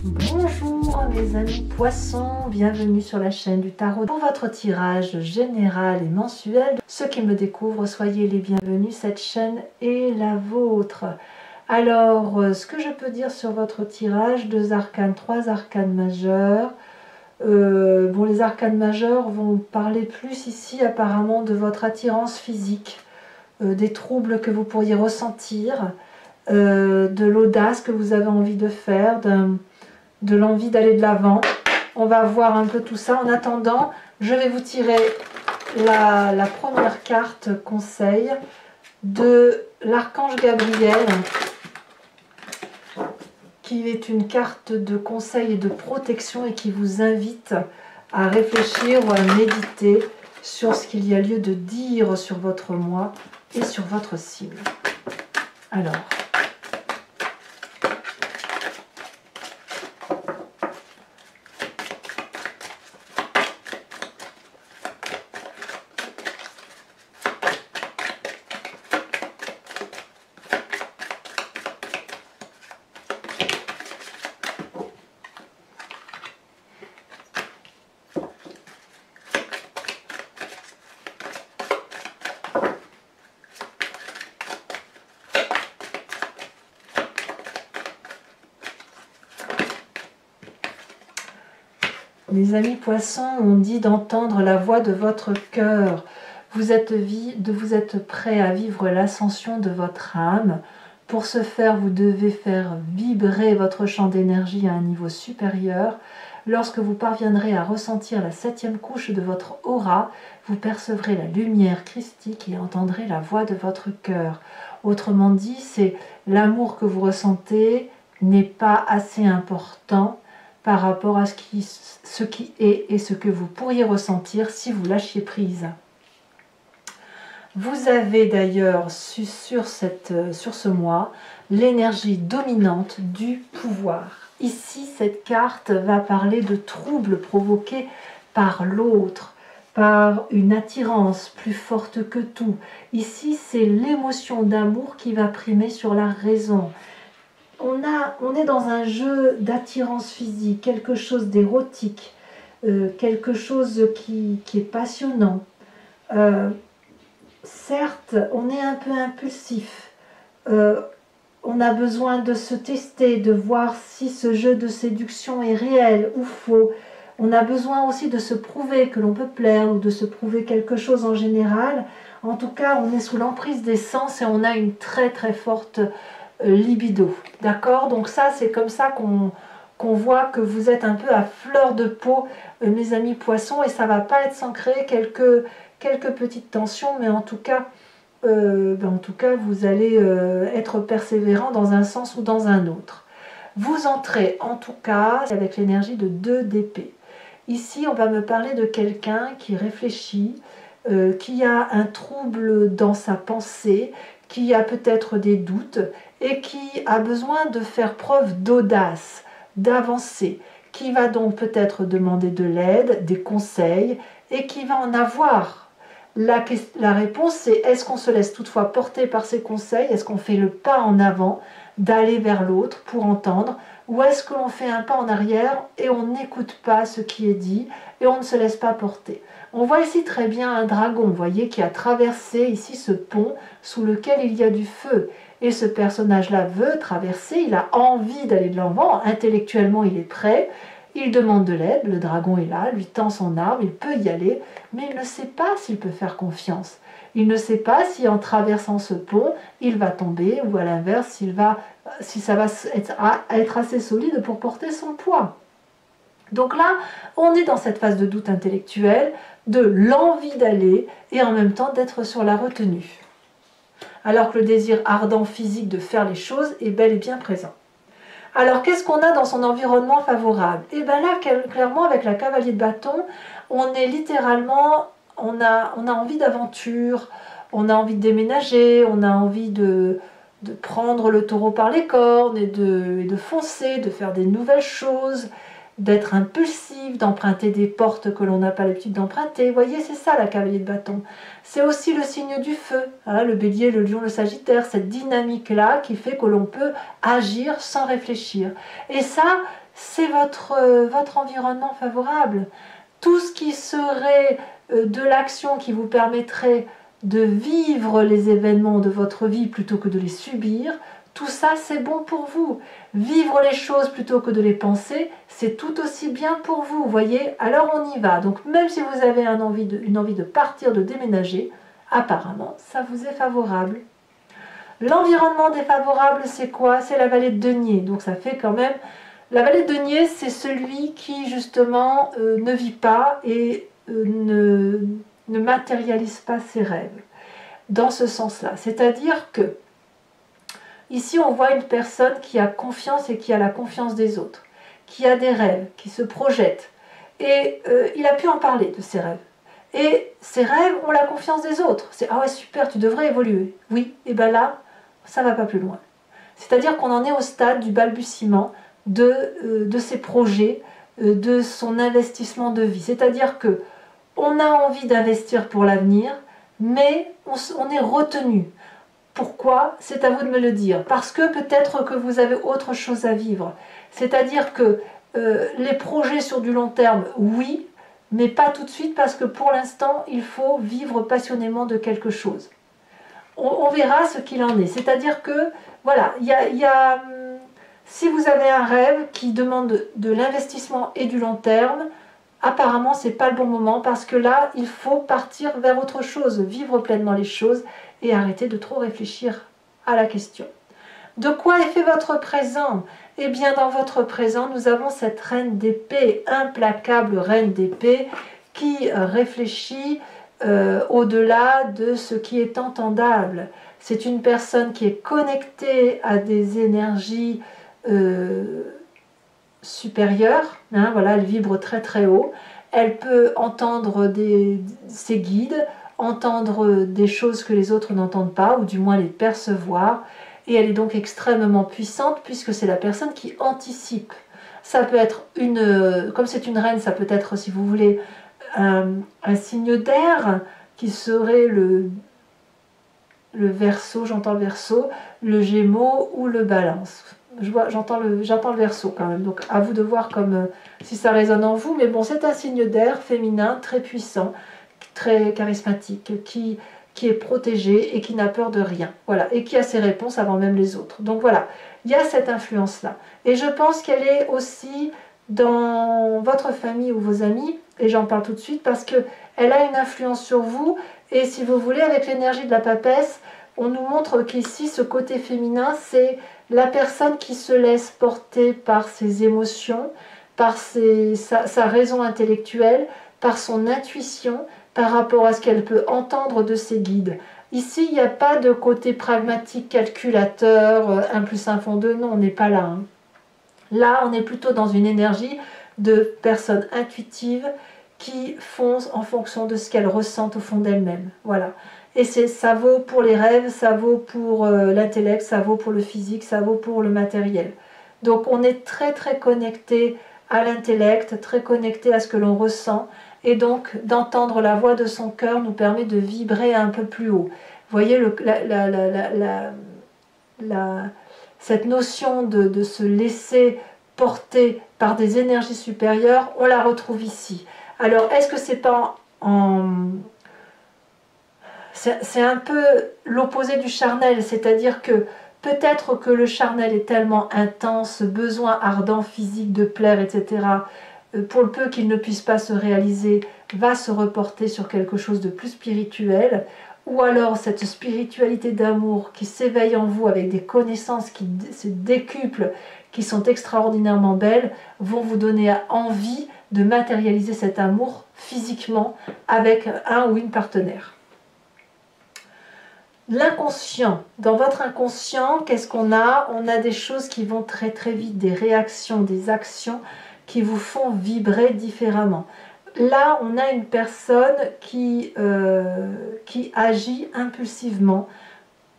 Bonjour mes amis poissons, bienvenue sur la chaîne du tarot. Pour votre tirage général et mensuel, ceux qui me découvrent, soyez les bienvenus, cette chaîne est la vôtre. Alors, ce que je peux dire sur votre tirage, 2 arcanes, 3 arcanes majeurs. Bon, les arcanes majeurs vont parler plus ici apparemment de votre attirance physique, des troubles que vous pourriez ressentir, de l'audace que vous avez envie de faire, de l'envie d'aller de l'avant. On va voir un peu tout ça. En attendant, je vais vous tirer la première carte conseil de l'archange Gabriel, qui est une carte de conseil et de protection et qui vous invite à réfléchir ou à méditer sur ce qu'il y a lieu de dire sur votre moi et sur votre signe. Alors, mes amis poissons, on dit d'entendre la voix de votre cœur. Vous êtes prêt à vivre l'ascension de votre âme. Pour ce faire, vous devez faire vibrer votre champ d'énergie à un niveau supérieur. Lorsque vous parviendrez à ressentir la 7e couche de votre aura, vous percevrez la lumière christique et entendrez la voix de votre cœur. Autrement dit, c'est l'amour que vous ressentez n'est pas assez important par rapport à ce qui est et ce que vous pourriez ressentir si vous lâchiez prise. Vous avez d'ailleurs sur ce mois l'énergie dominante du pouvoir. Ici, cette carte va parler de troubles provoqués par l'autre, par une attirance plus forte que tout. Ici, c'est l'émotion d'amour qui va primer sur la raison. On est dans un jeu d'attirance physique, quelque chose d'érotique, quelque chose qui est passionnant. Certes, on est un peu impulsif. On a besoin de se tester, de voir si ce jeu de séduction est réel ou faux. On a besoin aussi de se prouver que l'on peut plaire ou de se prouver quelque chose en général. En tout cas, on est sous l'emprise des sens et on a une très très forte libido, d'accord? Donc ça, c'est comme ça qu'on voit que vous êtes un peu à fleur de peau, mes amis poissons, et ça va pas être sans créer quelques petites tensions, mais en tout cas, vous allez être persévérant dans un sens ou dans un autre. Vous entrez en tout cas avec l'énergie de 2 d'épée. Ici, on va me parler de quelqu'un qui réfléchit, qui a un trouble dans sa pensée, qui a peut-être des doutes et qui a besoin de faire preuve d'audace, d'avancer, qui va donc peut-être demander de l'aide, des conseils et qui va en avoir. La réponse, c'est est-ce qu'on se laisse toutefois porter par ces conseils? Est-ce qu'on fait le pas en avant d'aller vers l'autre pour entendre? Ou est-ce que l'on fait un pas en arrière et on n'écoute pas ce qui est dit et on ne se laisse pas porter? On voit ici très bien un dragon, vous voyez, qui a traversé ici ce pont sous lequel il y a du feu. Et ce personnage-là veut traverser, il a envie d'aller de l'avant, intellectuellement il est prêt, il demande de l'aide, le dragon est là, lui tend son arme, il peut y aller, mais il ne sait pas s'il peut faire confiance. Il ne sait pas si en traversant ce pont, il va tomber ou à l'inverse, si ça va être assez solide pour porter son poids. Donc là, on est dans cette phase de doute intellectuel, de l'envie d'aller et en même temps d'être sur la retenue. Alors que le désir ardent physique de faire les choses est bel et bien présent. Alors qu'est-ce qu'on a dans son environnement favorable? Et bien là, clairement, avec la cavalier de bâton, on est littéralement, on a envie d'aventure, on a envie de déménager, on a envie de prendre le taureau par les cornes et de foncer, de faire des nouvelles choses, d'être impulsif, d'emprunter des portes que l'on n'a pas l'habitude d'emprunter. Vous voyez, c'est ça la cavalier de bâton. C'est aussi le signe du feu, hein, le bélier, le lion, le sagittaire, cette dynamique-là qui fait que l'on peut agir sans réfléchir. Et ça, c'est votre environnement favorable. Tout ce qui serait de l'action qui vous permettrait de vivre les événements de votre vie plutôt que de les subir, tout ça c'est bon pour vous. Vivre les choses plutôt que de les penser, c'est tout aussi bien pour vous, voyez. Alors on y va. Donc même si vous avez une envie de partir, de déménager, apparemment ça vous est favorable. L'environnement défavorable, c'est quoi? C'est la vallée de denier. Donc ça fait quand même... La vallée de denier, c'est celui qui justement ne vit pas et ne matérialise pas ses rêves. Dans ce sens-là. C'est-à-dire que ici, on voit une personne qui a confiance et qui a la confiance des autres, qui a des rêves, qui se projette. Et il a pu en parler de ses rêves. Et ses rêves ont la confiance des autres. C'est « Ah ouais, super, tu devrais évoluer. » Oui, et bien là, ça ne va pas plus loin. C'est-à-dire qu'on en est au stade du balbutiement de ses projets, de son investissement de vie. C'est-à-dire que on a envie d'investir pour l'avenir, mais on est retenu. Pourquoi? C'est à vous de me le dire. Parce que peut-être que vous avez autre chose à vivre. C'est-à-dire que les projets sur du long terme, oui, mais pas tout de suite parce que pour l'instant, il faut vivre passionnément de quelque chose. On verra ce qu'il en est. C'est-à-dire que, voilà, si vous avez un rêve qui demande de l'investissement et du long terme, apparemment, ce n'est pas le bon moment parce que là, il faut partir vers autre chose, vivre pleinement les choses et arrêter de trop réfléchir à la question. De quoi est fait votre présent? Eh bien, dans votre présent, nous avons cette reine d'épée, implacable reine d'épée, qui réfléchit au-delà de ce qui est entendable. C'est une personne qui est connectée à des énergies supérieure, hein, voilà, elle vibre très très haut, elle peut entendre ses guides, entendre des choses que les autres n'entendent pas, ou du moins les percevoir, et elle est donc extrêmement puissante puisque c'est la personne qui anticipe. Ça peut être comme c'est une reine, ça peut être, si vous voulez, un signe d'air qui serait le Verseau, j'entends le Verseau, le Gémeaux ou le Balance. J'entends le Verseau quand même, donc à vous de voir si ça résonne en vous, mais bon, c'est un signe d'air féminin très puissant, très charismatique, qui est protégé et qui n'a peur de rien, voilà, et qui a ses réponses avant même les autres. Donc voilà, il y a cette influence-là. Et je pense qu'elle est aussi dans votre famille ou vos amis, et j'en parle tout de suite parce qu'elle a une influence sur vous, et si vous voulez, avec l'énergie de la papesse, on nous montre qu'ici, ce côté féminin, c'est la personne qui se laisse porter par ses émotions, par sa raison intellectuelle, par son intuition, par rapport à ce qu'elle peut entendre de ses guides. Ici, il n'y a pas de côté pragmatique, calculateur, 1 plus 1 font 2, non, on n'est pas là. Hein. Là, on est plutôt dans une énergie de personnes intuitives qui font en fonction de ce qu'elles ressentent au fond d'elles-mêmes. Voilà. Et ça vaut pour les rêves, ça vaut pour l'intellect, ça vaut pour le physique, ça vaut pour le matériel. Donc on est très très connecté à l'intellect, très connecté à ce que l'on ressent, et donc d'entendre la voix de son cœur nous permet de vibrer un peu plus haut. Vous voyez cette notion de se laisser porter par des énergies supérieures, on la retrouve ici. Alors est-ce que c'est pas c'est un peu l'opposé du charnel, c'est-à-dire que peut-être que le charnel est tellement intense, besoin ardent physique de plaire, etc., pour le peu qu'il ne puisse pas se réaliser, va se reporter sur quelque chose de plus spirituel, ou alors cette spiritualité d'amour qui s'éveille en vous avec des connaissances qui se décuplent, qui sont extraordinairement belles, vont vous donner envie de matérialiser cet amour physiquement avec un ou une partenaire. L'inconscient, dans votre inconscient, qu'est-ce qu'on a? On a des choses qui vont très très vite, des réactions, des actions qui vous font vibrer différemment. Là, on a une personne qui agit impulsivement,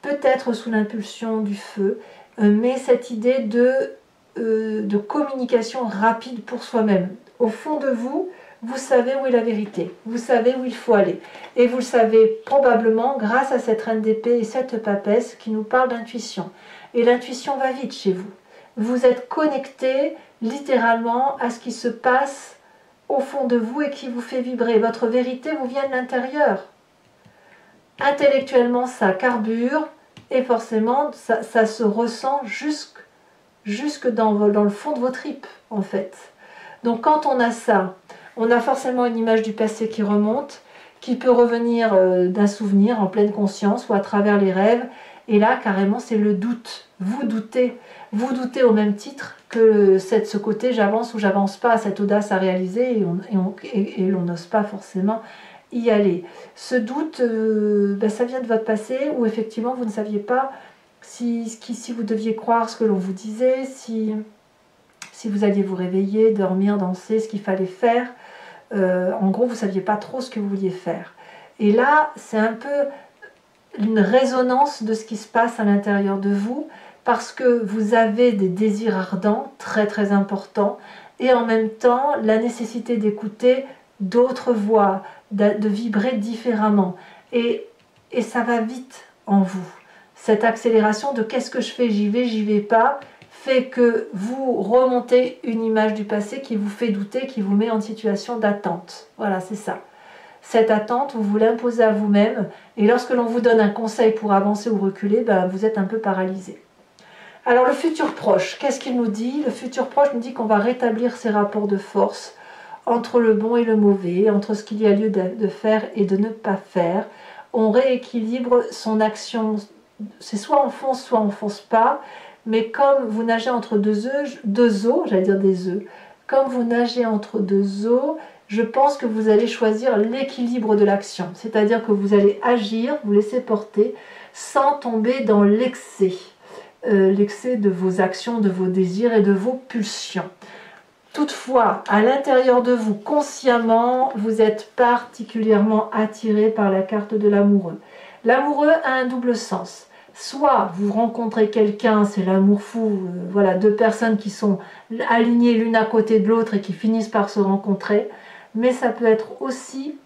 peut-être sous l'impulsion du feu, mais cette idée de communication rapide pour soi-même. Au fond de vous, vous savez où est la vérité, vous savez où il faut aller. Et vous le savez probablement grâce à cette reine d'épée et cette papesse qui nous parle d'intuition. Et l'intuition va vite chez vous. vous êtes connecté littéralement à ce qui se passe au fond de vous et qui vous fait vibrer. Votre vérité vous vient de l'intérieur. Intellectuellement, ça carbure et forcément, ça se ressent jusque dans le fond de vos tripes, en fait. Donc quand on a ça, on a forcément une image du passé qui remonte, qui peut revenir d'un souvenir en pleine conscience ou à travers les rêves. Et là, carrément, c'est le doute. Vous doutez au même titre que ce côté j'avance ou j'avance pas, cette audace à réaliser et l'on n'ose pas forcément y aller. Ce doute, ça vient de votre passé où effectivement vous ne saviez pas si vous deviez croire ce que l'on vous disait, si vous alliez vous réveiller, dormir, danser, ce qu'il fallait faire. En gros, vous ne saviez pas trop ce que vous vouliez faire. Et là, c'est un peu une résonance de ce qui se passe à l'intérieur de vous, parce que vous avez des désirs ardents, très très importants, et en même temps, la nécessité d'écouter d'autres voix, de vibrer différemment. Et ça va vite en vous. Cette accélération de qu'est-ce que je fais, j'y vais pas, fait que vous remontez une image du passé qui vous fait douter, qui vous met en situation d'attente. Voilà, c'est ça. Cette attente, vous vous l'imposez à vous-même, et lorsque l'on vous donne un conseil pour avancer ou reculer, vous êtes un peu paralysé. Alors le futur proche, qu'est-ce qu'il nous dit? Le futur proche nous dit qu'on va rétablir ces rapports de force entre le bon et le mauvais, entre ce qu'il y a lieu de faire et de ne pas faire. On rééquilibre son action, c'est soit on fonce, soit on fonce pas, mais comme vous nagez entre deux eaux, j'allais dire des œufs, comme vous nagez entre deux eaux, je pense que vous allez choisir l'équilibre de l'action, c'est-à-dire que vous allez agir, vous laisser porter, sans tomber dans l'excès de vos actions, de vos désirs et de vos pulsions. Toutefois, à l'intérieur de vous, consciemment, vous êtes particulièrement attiré par la carte de l'amoureux. L'amoureux a un double sens. Soit vous rencontrez quelqu'un, c'est l'amour fou, voilà, deux personnes qui sont alignées l'une à côté de l'autre et qui finissent par se rencontrer, mais ça peut être aussi,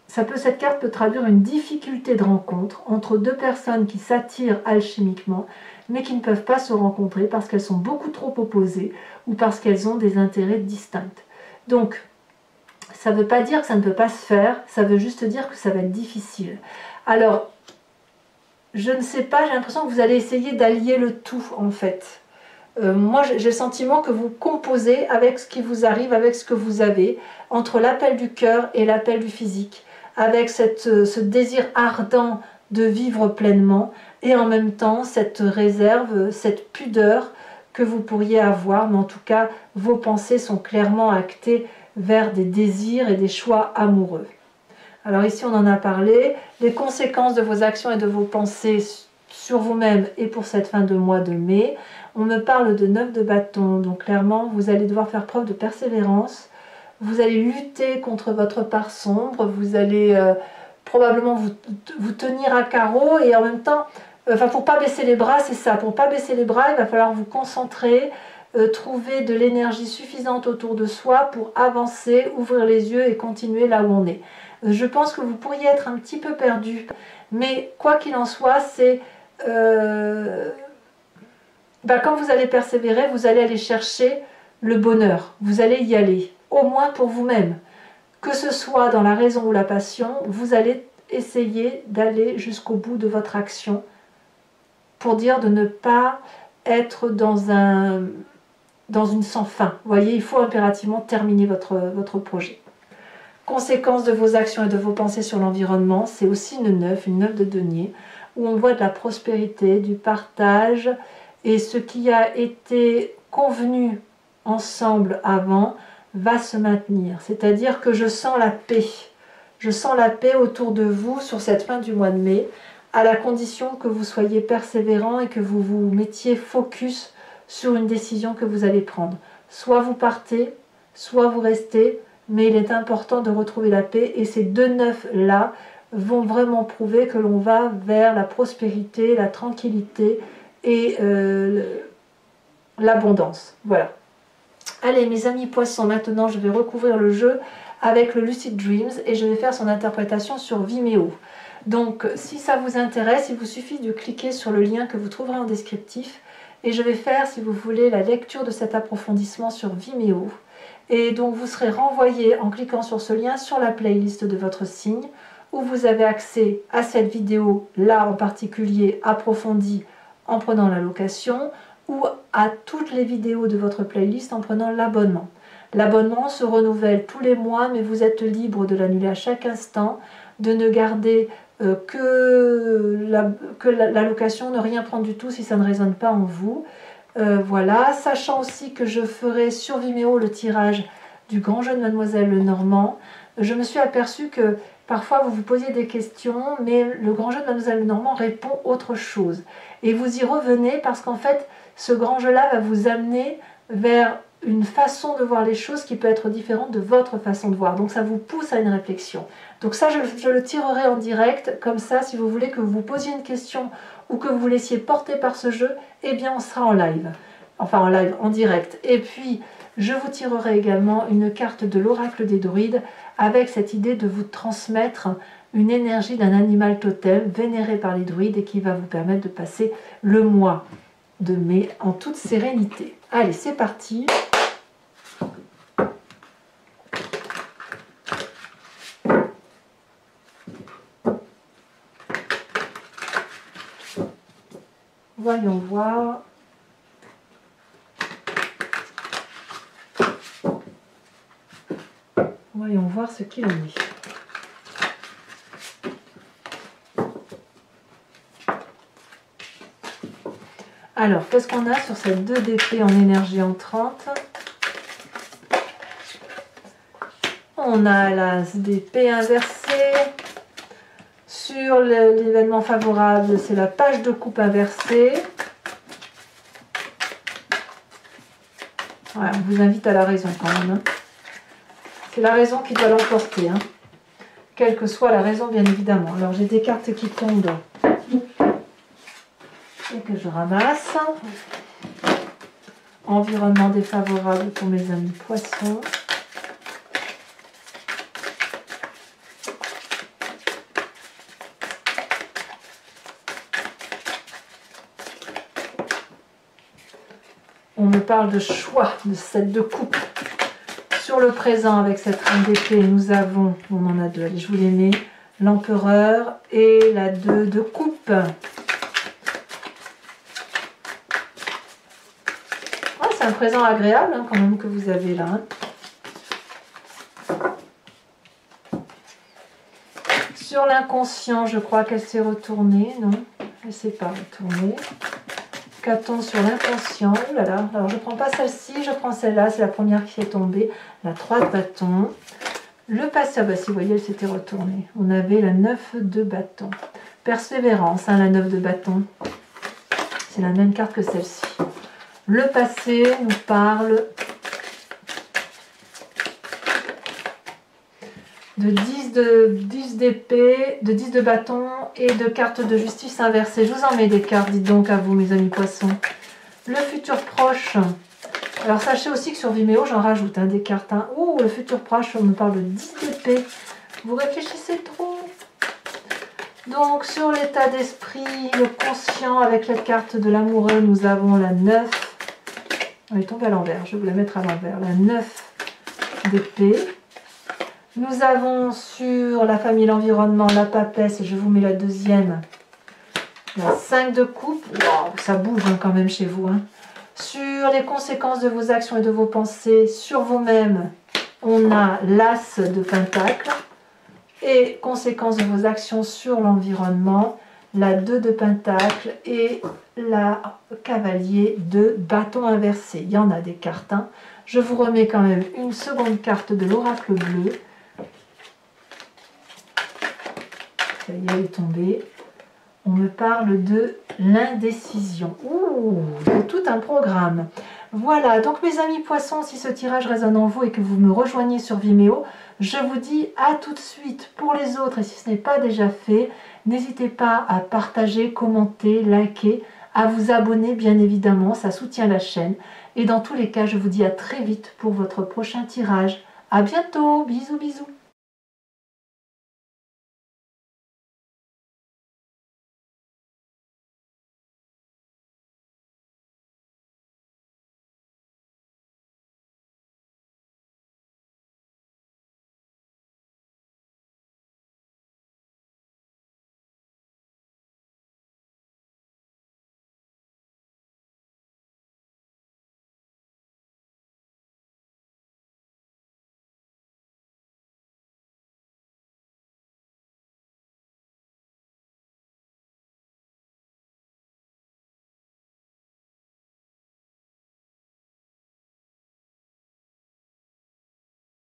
cette carte peut traduire une difficulté de rencontre entre deux personnes qui s'attirent alchimiquement, mais qui ne peuvent pas se rencontrer parce qu'elles sont beaucoup trop opposées ou parce qu'elles ont des intérêts distincts. Donc, ça ne veut pas dire que ça ne peut pas se faire, ça veut juste dire que ça va être difficile. Alors, je ne sais pas, j'ai l'impression que vous allez essayer d'allier le tout, en fait. Moi, j'ai le sentiment que vous composez avec ce qui vous arrive, avec ce que vous avez, entre l'appel du cœur et l'appel du physique, avec ce désir ardent de vivre pleinement, et en même temps, cette réserve, cette pudeur que vous pourriez avoir, mais en tout cas, vos pensées sont clairement actées vers des désirs et des choix amoureux. Alors ici, on en a parlé, les conséquences de vos actions et de vos pensées sur vous-même et pour cette fin de mois de mai. On me parle de 9 de bâton, donc clairement, vous allez devoir faire preuve de persévérance, vous allez lutter contre votre part sombre, vous allez probablement vous tenir à carreau et en même temps, pour pas baisser les bras, c'est ça, pour pas baisser les bras, il va falloir vous concentrer, trouver de l'énergie suffisante autour de soi pour avancer, ouvrir les yeux et continuer là où on est. Je pense que vous pourriez être un petit peu perdu, mais quoi qu'il en soit, c'est quand vous allez persévérer, vous allez aller chercher le bonheur, vous allez y aller, au moins pour vous-même. Que ce soit dans la raison ou la passion, vous allez essayer d'aller jusqu'au bout de votre action pour dire de ne pas être dans une sans fin. Vous voyez, il faut impérativement terminer votre projet. Conséquence de vos actions et de vos pensées sur l'environnement, c'est aussi une 9 de denier, où on voit de la prospérité, du partage, et ce qui a été convenu ensemble avant va se maintenir. C'est-à-dire que je sens la paix. Je sens la paix autour de vous sur cette fin du mois de mai, à la condition que vous soyez persévérant et que vous vous mettiez focus sur une décision que vous allez prendre. Soit vous partez, soit vous restez, mais il est important de retrouver la paix et ces deux neufs-là vont vraiment prouver que l'on va vers la prospérité, la tranquillité et l'abondance. Voilà. Allez mes amis poissons, maintenant je vais recouvrir le jeu avec le Lucid Dreams et je vais faire son interprétation sur Vimeo. Donc si ça vous intéresse, il vous suffit de cliquer sur le lien que vous trouverez en descriptif et je vais faire, si vous voulez, la lecture de cet approfondissement sur Vimeo. Et donc vous serez renvoyé en cliquant sur ce lien sur la playlist de votre signe où vous avez accès à cette vidéo là en particulier approfondie en prenant la location ou à toutes les vidéos de votre playlist en prenant l'abonnement. L'abonnement se renouvelle tous les mois mais vous êtes libre de l'annuler à chaque instant, de ne garder que la location, ne rien prendre du tout si ça ne résonne pas en vous. Voilà, sachant aussi que je ferai sur Vimeo le tirage du grand jeu de Mademoiselle Lenormand. Je me suis aperçue que parfois vous vous posiez des questions, mais le grand jeu de Mademoiselle Lenormand répond autre chose. Et vous y revenez parce qu'en fait, ce grand jeu-là va vous amener vers une façon de voir les choses qui peut être différente de votre façon de voir. Donc ça vous pousse à une réflexion. Donc ça, je le tirerai en direct, comme ça, si vous voulez que vous posiez une question ou que vous vous laissiez porter par ce jeu, eh bien on sera en live. Enfin en live, en direct. Et puis, je vous tirerai également une carte de l'oracle des druides avec cette idée de vous transmettre une énergie d'un animal totem vénéré par les druides et qui va vous permettre de passer le mois de mai en toute sérénité. Allez, c'est parti. Voyons voir. Voyons voir ce qu'il en est. Alors, qu'est-ce qu'on a sur cette 2 d'épée en énergie entrante? On a l'as d'épée inversée. Sur l'événement favorable, c'est la page de coupe inversée. Voilà, on vous invite à la raison quand même. C'est la raison qui doit l'emporter. Quelle que soit la raison, bien évidemment. Alors, j'ai des cartes qui tombent et que je ramasse. Environnement défavorable pour mes amis poissons. On me parle de choix, de cette de coupe. Sur le présent, avec cette reine d'épée, nous avons, on en a 2, allez, je vous les mets, l'empereur et la 2 de coupe. Ah, c'est un présent agréable quand même que vous avez là. Sur l'inconscient, je crois qu'elle s'est retournée, non? Elle ne s'est pas retournée. Qu'a-t-on sur l'inconscient? Ouh là là, alors je ne prends pas celle-ci, je prends celle-là, c'est la première qui est tombée, la 3 de bâton. Le passé, ah bah si vous voyez, elle s'était retournée. On avait la 9 de bâton. Persévérance, la 9 de bâton. C'est la même carte que celle-ci. Le passé nous parle de 10 d'épée, de 10 de bâton et de cartes de justice inversée. Je vous en mets des cartes, dites donc à vous mes amis poissons. Le futur proche. Alors sachez aussi que sur Vimeo, j'en rajoute des cartes. Ouh, le futur proche, on me parle de 10 d'épée. Vous réfléchissez trop. Donc sur l'état d'esprit, le conscient avec la carte de l'amoureux, nous avons la 9. Elle est tombée à l'envers, je vais vous la mettre à l'envers. La 9 d'épée. Nous avons sur la famille, l'environnement, la papesse, et je vous mets la deuxième, la 5 de coupe. Wow, ça bouge quand même chez vous. Sur les conséquences de vos actions et de vos pensées, sur vous-même, on a l'as de pentacle. Et conséquences de vos actions sur l'environnement, la 2 de pentacle et la cavalier de bâton inversé. Il y en a des cartes. Je vous remets quand même une seconde carte de l'oracle bleu. Ça y est, elle est tombée. On me parle de l'indécision. Ouh, c'est tout un programme. Voilà, donc mes amis poissons, si ce tirage résonne en vous et que vous me rejoignez sur Vimeo, je vous dis à tout de suite. Pour les autres, et si ce n'est pas déjà fait, n'hésitez pas à partager, commenter, liker, à vous abonner bien évidemment, ça soutient la chaîne. Et dans tous les cas, je vous dis à très vite pour votre prochain tirage. À bientôt, bisous bisous.